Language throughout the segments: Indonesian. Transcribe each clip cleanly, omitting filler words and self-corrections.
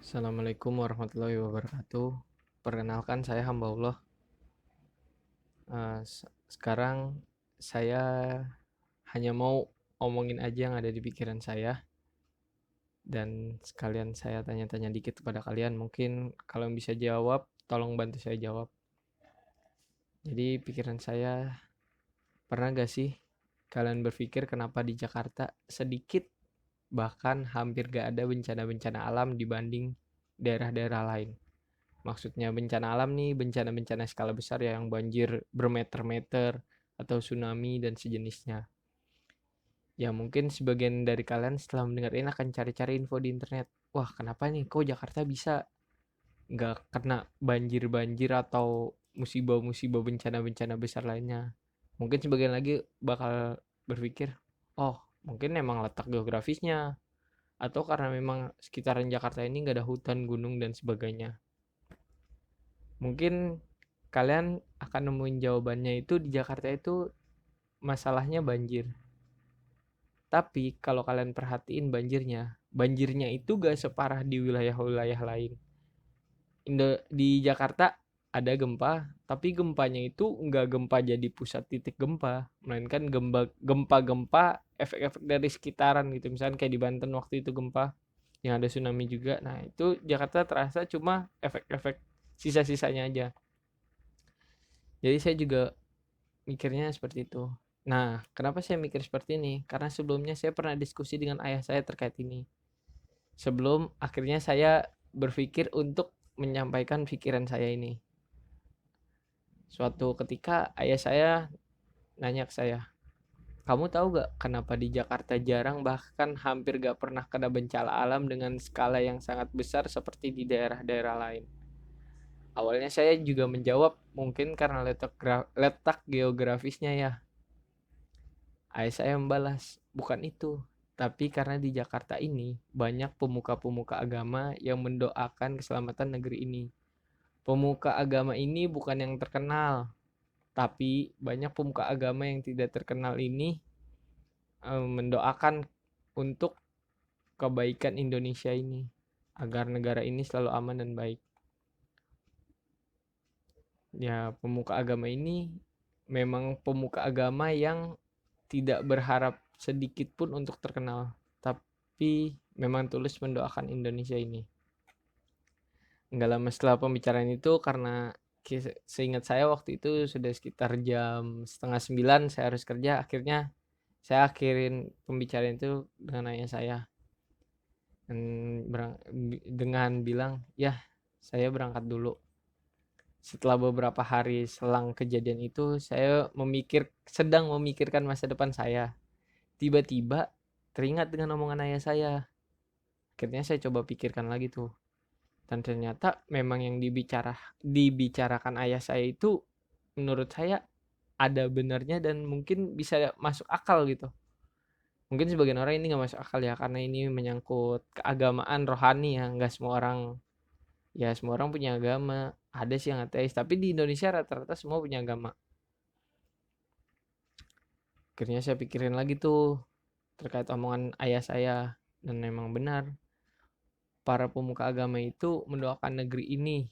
Assalamualaikum warahmatullahi wabarakatuh. Perkenalkan saya hamba Allah. Sekarang saya hanya mau omongin aja yang ada di pikiran saya dan sekalian saya tanya-tanya dikit kepada kalian. Mungkin kalau bisa jawab, tolong bantu saya jawab. Jadi pikiran saya, pernah gak sih kalian berpikir kenapa di Jakarta sedikit bahkan hampir gak ada bencana-bencana alam dibanding daerah-daerah lain? Maksudnya bencana alam nih, bencana-bencana skala besar ya, yang banjir bermeter-meter atau tsunami dan sejenisnya. Ya mungkin sebagian dari kalian setelah mendengar ini akan cari-cari info di internet. Wah, kenapa nih kok Jakarta bisa nggak kena banjir-banjir atau musibah-musibah bencana-bencana besar lainnya? Mungkin sebagian lagi bakal berpikir, oh mungkin emang letak geografisnya, atau karena memang sekitaran Jakarta ini nggak ada hutan, gunung, dan sebagainya. Mungkin kalian akan nemuin jawabannya itu di Jakarta itu masalahnya banjir. Tapi kalau kalian perhatiin banjirnya itu gak separah di wilayah-wilayah lain. Di Jakarta ada gempa, tapi gempanya itu nggak gempa jadi pusat titik gempa, melainkan gempa-gempa efek-efek dari sekitaran gitu. Misalnya kayak di Banten waktu itu gempa yang ada tsunami juga. Nah itu Jakarta terasa cuma efek-efek sisa-sisanya aja. Jadi saya juga mikirnya seperti itu. Nah, kenapa saya mikir seperti ini? Karena sebelumnya saya pernah diskusi dengan ayah saya terkait ini. Sebelum akhirnya saya berpikir untuk menyampaikan pikiran saya ini. Suatu ketika ayah saya nanya ke saya, kamu tahu gak kenapa di Jakarta jarang bahkan hampir gak pernah kena bencana alam dengan skala yang sangat besar seperti di daerah-daerah lain? Awalnya saya juga menjawab mungkin karena letak geografisnya ya. Ayah saya membalas, bukan itu. Tapi karena di Jakarta ini banyak pemuka-pemuka agama yang mendoakan keselamatan negeri ini. Pemuka agama ini bukan yang terkenal, tapi banyak pemuka agama yang tidak terkenal ini mendoakan untuk kebaikan Indonesia ini, agar negara ini selalu aman dan baik. Ya, pemuka agama ini memang pemuka agama yang tidak berharap sedikit pun untuk terkenal, tapi memang tulus mendoakan Indonesia ini. Enggak lama setelah pembicaraan itu, karena seingat saya waktu itu sudah sekitar jam setengah 9 saya harus kerja, akhirnya saya akhirin pembicaraan itu dengan ayah saya dengan bilang, ya saya berangkat dulu. Setelah beberapa hari selang kejadian itu, saya sedang memikirkan masa depan saya. Tiba-tiba teringat dengan omongan ayah saya. Akhirnya saya coba pikirkan lagi tuh. Dan ternyata memang yang dibicarakan ayah saya itu menurut saya ada benarnya dan mungkin bisa masuk akal gitu. Mungkin sebagian orang ini nggak masuk akal ya, karena ini menyangkut keagamaan rohani ya. Nggak semua orang, ya semua orang punya agama. Ada sih yang ateis, tapi di Indonesia rata-rata semua punya agama. Akhirnya saya pikirin lagi tuh terkait omongan ayah saya, dan memang benar, para pemuka agama itu mendoakan negeri ini.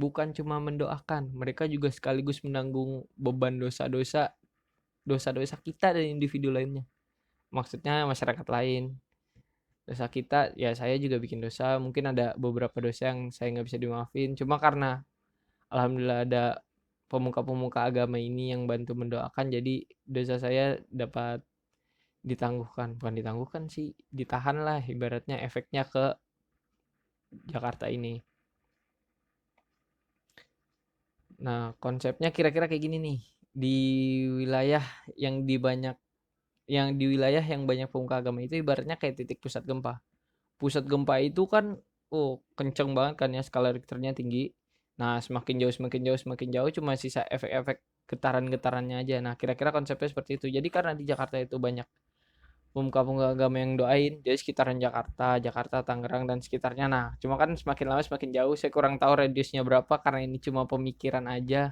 Bukan cuma mendoakan, mereka juga sekaligus menanggung beban dosa-dosa kita dan individu lainnya. Maksudnya masyarakat lain. Dosa kita, ya saya juga bikin dosa. Mungkin ada beberapa dosa yang saya nggak bisa dimaafin. Cuma karena alhamdulillah ada pemuka-pemuka agama ini yang bantu mendoakan, jadi dosa saya dapat ditangguhkan. Bukan ditangguhkan sih, ditahan lah ibaratnya efeknya ke Jakarta ini. Nah, konsepnya kira-kira kayak gini nih. Di wilayah yang di banyak yang di wilayah yang banyak pemuka agama itu ibaratnya kayak titik pusat gempa. Pusat gempa itu kan kenceng banget kan ya, skala Richternya tinggi. Nah, semakin jauh cuma sisa efek-efek getaran-getarannya aja. Nah, kira-kira konsepnya seperti itu. Jadi karena di Jakarta itu banyak pemuka-pemuka agama yang doain, jadi sekitaran Jakarta, Tangerang dan sekitarnya. Nah, cuma kan semakin lama semakin jauh. Saya kurang tahu radiusnya berapa karena ini cuma pemikiran aja.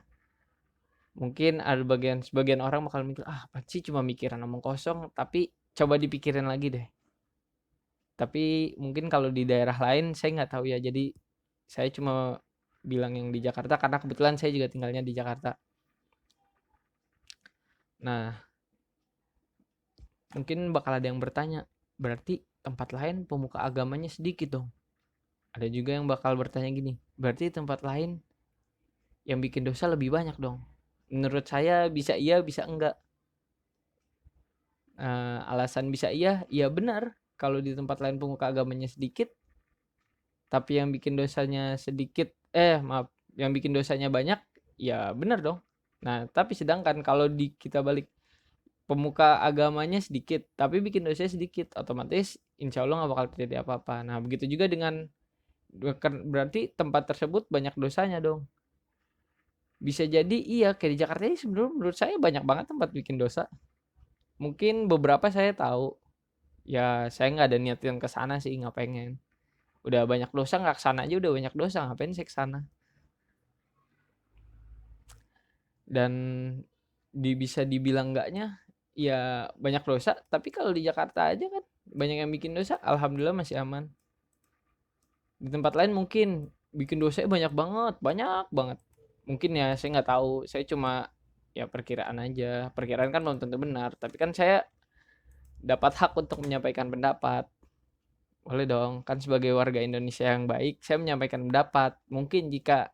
Mungkin ada sebagian orang bakal mikir, ah apa sih cuma mikiran omong kosong, tapi coba dipikirin lagi deh. Tapi mungkin kalau di daerah lain saya nggak tahu ya. Jadi saya cuma bilang yang di Jakarta karena kebetulan saya juga tinggalnya di Jakarta. Nah, mungkin bakal ada yang bertanya, berarti tempat lain pemuka agamanya sedikit dong. Ada juga yang bakal bertanya gini, berarti tempat lain yang bikin dosa lebih banyak dong. Menurut saya bisa iya, bisa enggak. Alasan bisa iya, iya benar. Kalau di tempat lain pemuka agamanya sedikit, tapi yang bikin dosanya sedikit, maaf, yang bikin dosanya banyak, ya benar dong. Nah, tapi sedangkan kalau kita balik, pemuka agamanya sedikit, tapi bikin dosanya sedikit, otomatis insya Allah nggak bakal terjadi apa-apa. Nah, begitu juga dengan, berarti tempat tersebut banyak dosanya dong. Bisa jadi iya, kayak di Jakarta ini sebenarnya menurut saya banyak banget tempat bikin dosa. Mungkin beberapa saya tahu, ya saya nggak ada niat yang ke sana sih, nggak pengen. Udah banyak dosa nggak kesana aja udah banyak dosa, ngapain saya kesana. Dan bisa dibilang enggaknya, ya banyak dosa, tapi kalau di Jakarta aja kan banyak yang bikin dosa, alhamdulillah masih aman. Di tempat lain mungkin bikin dosanya banyak banget, banyak banget. Mungkin ya saya nggak tahu, saya cuma ya perkiraan aja. Perkiraan kan belum tentu benar, tapi kan saya dapat hak untuk menyampaikan pendapat. Boleh dong, kan sebagai warga Indonesia yang baik, saya menyampaikan pendapat. Mungkin jika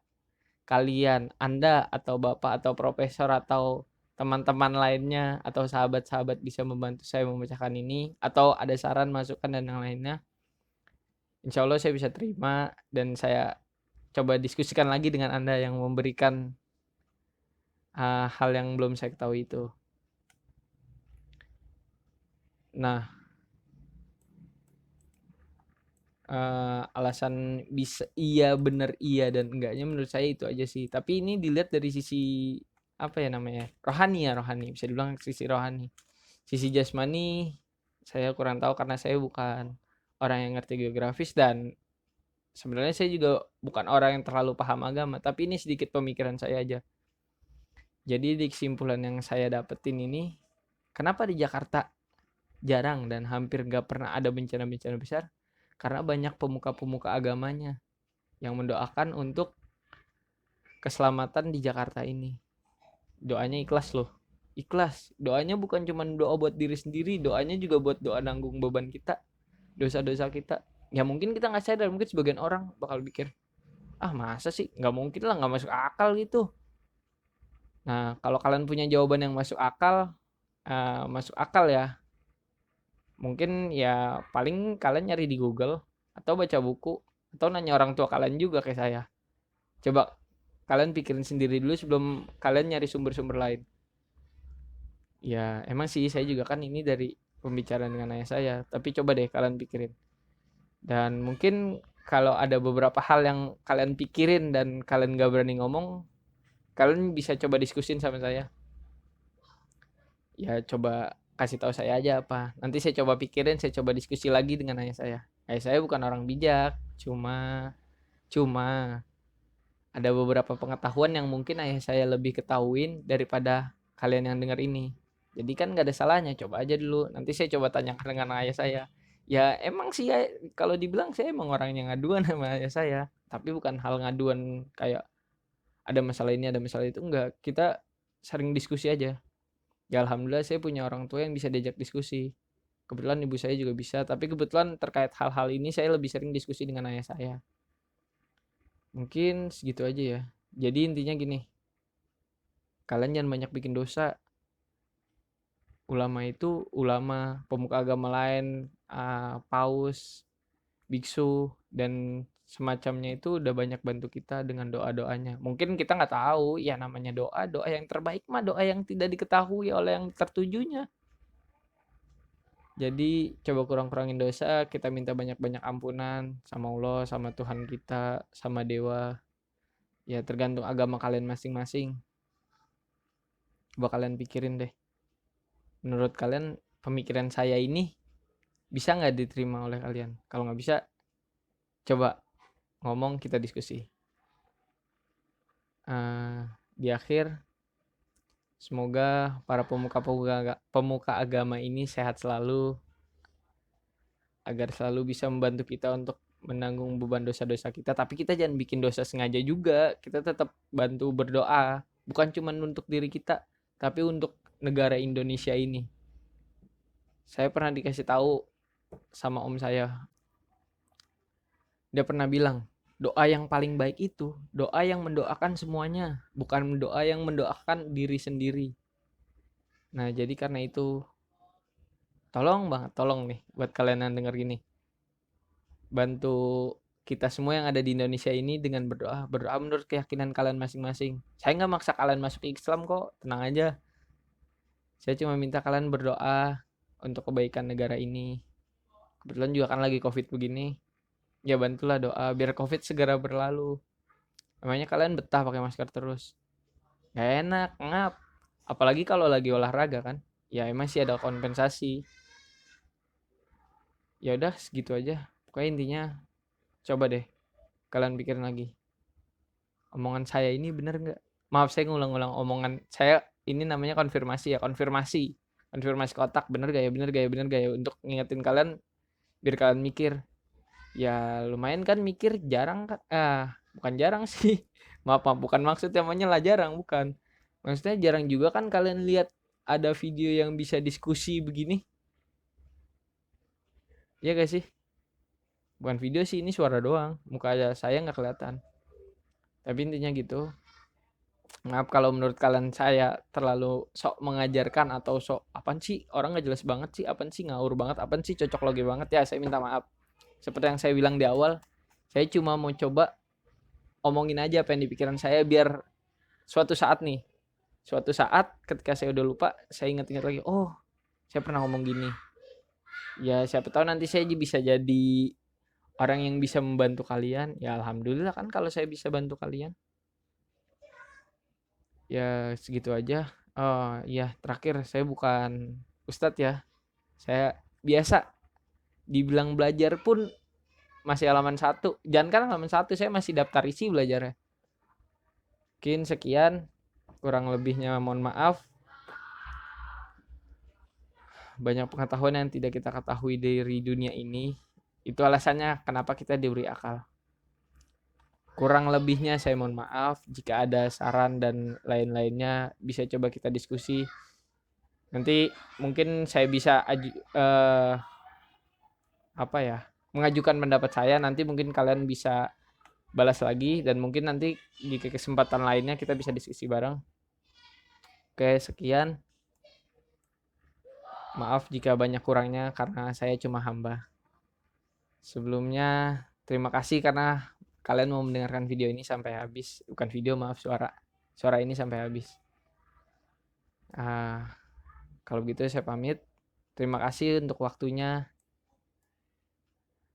kalian, Anda atau Bapak atau profesor atau teman-teman lainnya atau sahabat-sahabat bisa membantu saya memecahkan ini atau ada saran, masukan dan yang lainnya, insya Allah saya bisa terima dan saya coba diskusikan lagi dengan Anda yang memberikan hal yang belum saya ketahui itu. Nah, alasan bisa iya, benar iya dan enggaknya menurut saya itu aja sih. Tapi ini dilihat dari sisi apa ya namanya? Rohani ya, rohani. Bisa dibilang sisi rohani. Sisi jasmani saya kurang tahu karena saya bukan orang yang ngerti geografis dan sebenarnya saya juga bukan orang yang terlalu paham agama, tapi ini sedikit pemikiran saya aja. Jadi di kesimpulan yang saya dapetin ini, kenapa di Jakarta jarang dan hampir gak pernah ada bencana-bencana besar? Karena banyak pemuka-pemuka agamanya yang mendoakan untuk keselamatan di Jakarta ini. Doanya ikhlas loh. Ikhlas. Doanya bukan cuma doa buat diri sendiri, doanya juga buat doa nanggung beban kita, dosa-dosa kita. Ya mungkin kita nggak sadar, mungkin sebagian orang bakal pikir, ah masa sih, nggak mungkin lah, nggak masuk akal gitu. Nah, kalau kalian punya jawaban yang masuk akal ya, mungkin ya paling kalian nyari di Google atau baca buku atau nanya orang tua kalian juga kayak saya. Coba kalian pikirin sendiri dulu sebelum kalian nyari sumber-sumber lain. Ya emang sih saya juga kan ini dari pembicaraan dengan ayah saya, tapi coba deh kalian pikirin. Dan mungkin kalau ada beberapa hal yang kalian pikirin dan kalian gak berani ngomong, kalian bisa coba diskusin sama saya. Ya coba kasih tahu saya aja apa. Nanti saya coba pikirin, saya coba diskusi lagi dengan ayah saya. Ayah saya bukan orang bijak, cuma ada beberapa pengetahuan yang mungkin ayah saya lebih ketahuin daripada kalian yang dengar ini. Jadi kan gak ada salahnya, coba aja dulu. Nanti saya coba tanyakan dengan ayah saya. Ya emang sih ya, kalau dibilang saya emang orang yang ngaduan sama ayah saya. Tapi bukan hal ngaduan kayak ada masalah ini, ada masalah itu. Enggak, kita sering diskusi aja. Ya alhamdulillah saya punya orang tua yang bisa diajak diskusi. Kebetulan ibu saya juga bisa, tapi kebetulan terkait hal-hal ini saya lebih sering diskusi dengan ayah saya. Mungkin segitu aja ya. Jadi intinya gini, kalian jangan banyak bikin dosa. Ulama itu ulama, pemuka agama lain, paus, biksu dan semacamnya itu udah banyak bantu kita dengan doa-doanya. Mungkin kita nggak tahu ya namanya doa, doa yang terbaik mah doa yang tidak diketahui oleh yang tertujunya. Jadi coba kurang-kurangin dosa, kita minta banyak-banyak ampunan sama Allah, sama Tuhan kita, sama dewa. Ya tergantung agama kalian masing-masing. Coba kalian pikirin deh. Menurut kalian pemikiran saya ini bisa nggak diterima oleh kalian? Kalau nggak bisa, coba ngomong, kita diskusi. Di akhir, semoga para pemuka agama ini sehat selalu, agar selalu bisa membantu kita untuk menanggung beban dosa-dosa kita, tapi kita jangan bikin dosa sengaja juga. Kita tetap bantu berdoa, bukan cuma untuk diri kita, tapi untuk negara Indonesia ini. Saya pernah dikasih tahu sama om saya, dia pernah bilang, doa yang paling baik itu doa yang mendoakan semuanya, bukan doa yang mendoakan diri sendiri. Nah, jadi karena itu, tolong nih buat kalian yang denger gini, bantu kita semua yang ada di Indonesia ini dengan berdoa menurut keyakinan kalian masing-masing. Saya nggak maksa kalian masuk Islam kok, tenang aja. Saya cuma minta kalian berdoa untuk kebaikan negara ini. Kebetulan juga kan lagi COVID begini, ya bantulah doa biar COVID segera berlalu. Emangnya kalian betah pakai masker terus? Gak enak, ngap. Apalagi kalau lagi olahraga kan. Ya emang sih ada kompensasi. Ya udah segitu aja. Pokoknya intinya coba deh kalian pikirin lagi. Omongan saya ini bener nggak? Maaf saya ngulang-ulang omongan saya, ini namanya konfirmasi ya, konfirmasi. Konfirmasi kotak, bener gak ya, bener gak ya, bener gak ya, untuk ngingetin kalian biar kalian mikir. Ya lumayan kan mikir, jarang kan? Bukan jarang sih. Maaf, bukan maksudnya menyela, jarang, bukan. Maksudnya jarang juga kan kalian lihat ada video yang bisa diskusi begini. Ya gak sih? Bukan video sih, ini suara doang. Muka saya nggak kelihatan. Tapi intinya gitu. Maaf kalau menurut kalian saya terlalu sok mengajarkan atau sok apaan sih, orang nggak jelas banget sih, apaan sih ngawur banget, apaan sih cocok logi banget, ya saya minta maaf. Seperti yang saya bilang di awal, saya cuma mau coba omongin aja apa yang di pikiran saya biar suatu saat nih, suatu saat ketika saya udah lupa, saya ingat-ingat lagi, oh saya pernah ngomong gini. Ya siapa tahu nanti saya bisa jadi orang yang bisa membantu kalian. Ya alhamdulillah kan kalau saya bisa bantu kalian. Ya segitu aja. Oh iya, terakhir saya bukan ustadz ya. Saya biasa dibilang belajar pun masih halaman 1. Jangan kan halaman 1, saya masih daftar isi belajarnya. Mungkin sekian, kurang lebihnya mohon maaf. Banyak pengetahuan yang tidak kita ketahui dari dunia ini. Itu alasannya kenapa kita diberi akal. Kurang lebihnya saya mohon maaf. Jika ada saran dan lain-lainnya, bisa coba kita diskusi. Nanti mungkin saya bisa mengajukan pendapat saya. Nanti mungkin kalian bisa balas lagi, dan mungkin nanti di kesempatan lainnya kita bisa diskusi bareng. Oke, sekian. Maaf jika banyak kurangnya karena saya cuma hamba. Sebelumnya terima kasih karena kalian mau mendengarkan video ini sampai habis. Bukan video, maaf, suara ini sampai habis. Kalau begitu saya pamit. Terima kasih untuk waktunya.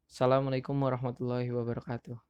Assalamualaikum warahmatullahi wabarakatuh.